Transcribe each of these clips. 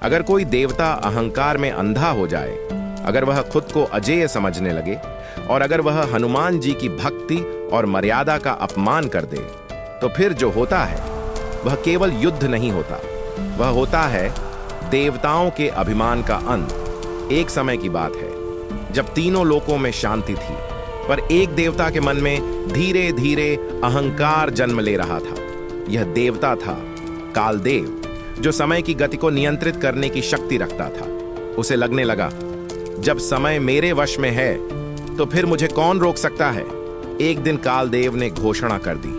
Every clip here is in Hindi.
अगर कोई देवता अहंकार में अंधा हो जाए, अगर वह खुद को अजेय समझने लगे और अगर वह हनुमान जी की भक्ति और मर्यादा का अपमान कर दे, तो फिर जो होता है वह केवल युद्ध नहीं होता, वह होता है देवताओं के अभिमान का अंत। एक समय की बात है जब तीनों लोकों में शांति थी, पर एक देवता के मन में धीरे धीरे अहंकार जन्म ले रहा था। यह देवता था कालदेव, जो समय की गति को नियंत्रित करने की शक्ति रखता था। उसे लगने लगा, जब समय मेरे वश में है तो फिर मुझे कौन रोक सकता है। एक दिन कालदेव ने घोषणा कर दी,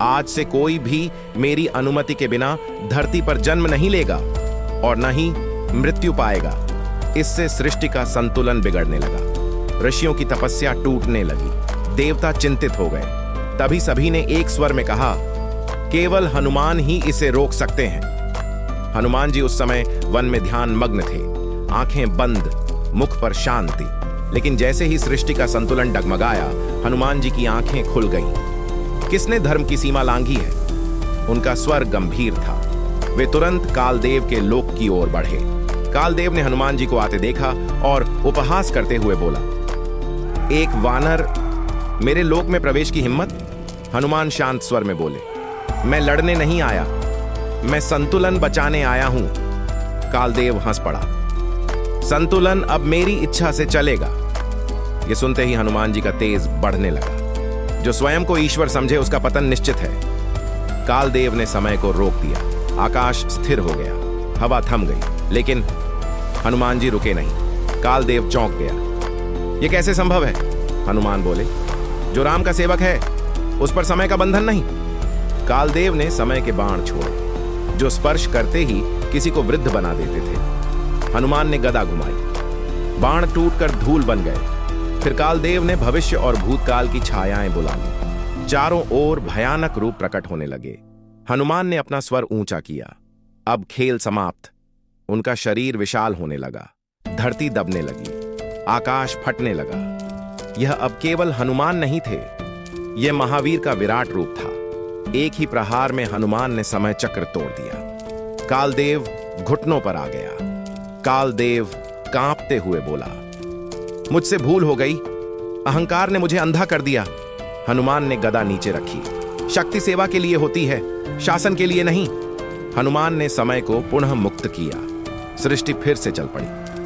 आज से कोई भी मेरी अनुमति के बिना धरती पर जन्म नहीं लेगा और न ही मृत्यु पाएगा। इससे सृष्टि का संतुलन बिगड़ने लगा, ऋषियों की तपस्या टूटने लगी, देवता चिंतित हो गए। तभी सभी ने एक स्वर में कहा, केवल हनुमान ही इसे रोक सकते हैं। हनुमान जी उस समय वन में ध्यान मग्न थे, आंखें बंद, मुख पर शांति। लेकिन जैसे ही सृष्टि का संतुलन डगमगाया, हनुमान जी की आंखें खुल गईं। किसने धर्म की सीमा लांघी है? उनका स्वर गंभीर था। वे तुरंत कालदेव के लोक की ओर बढ़े। कालदेव ने हनुमान जी को आते देखा और उपहास करते हुए बोला, एक वानर, मेरे लोक में प्रवेश की हिम्मत? हनुमान शांत स्वर में बोले, मैं लड़ने नहीं आया, मैं संतुलन बचाने आया हूं। कालदेव हंस पड़ा, संतुलन अब मेरी इच्छा से चलेगा। यह सुनते ही हनुमान जी का तेज बढ़ने लगा। जो स्वयं को ईश्वर समझे उसका पतन निश्चित है। कालदेव ने समय को रोक दिया, आकाश स्थिर हो गया, हवा थम गई, लेकिन हनुमान जी रुके नहीं। कालदेव चौंक गया, यह कैसे संभव है? हनुमान बोले, जो राम का सेवक है उस पर समय का बंधन नहीं। कालदेव ने समय के बाण छोड़े, जो स्पर्श करते ही किसी को वृद्ध बना देते थे। हनुमान ने गदा घुमाई, बाण टूटकर धूल बन गए। फिर कालदेव ने भविष्य और भूतकाल की छायाएं बुला ली। चारों ओर भयानक रूप प्रकट होने लगे। हनुमान ने अपना स्वर ऊंचा किया, अब खेल समाप्त। उनका शरीर विशाल होने लगा, धरती दबने लगी, आकाश फटने लगा। यह अब केवल हनुमान नहीं थे, यह महावीर का विराट रूप था। एक ही प्रहार में हनुमान ने समय चक्र तोड़ दिया। कालदेव घुटनों पर आ गया। कालदेव कांपते हुए बोला, मुझसे भूल हो गई, अहंकार ने मुझे अंधा कर दिया। हनुमान ने गदा नीचे रखी, शक्ति सेवा के लिए होती है, शासन के लिए नहीं। हनुमान ने समय को पुनः मुक्त किया। सृष्टि फिर से चल पड़ी।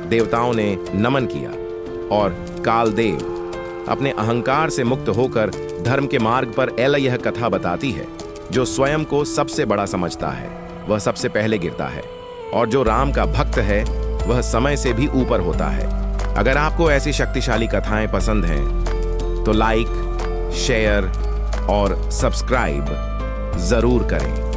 देवताओं ने नमन किया और कालदेव अपने अहंकार से मुक्त होकर धर्म के मार्ग पर एल। यह कथा बताती है, जो स्वयं को सबसे बड़ा समझता है वह सबसे पहले गिरता है, और जो राम का भक्त है वह समय से भी ऊपर होता है। अगर आपको ऐसी शक्तिशाली कथाएं पसंद हैं तो लाइक, शेयर और सब्सक्राइब जरूर करें।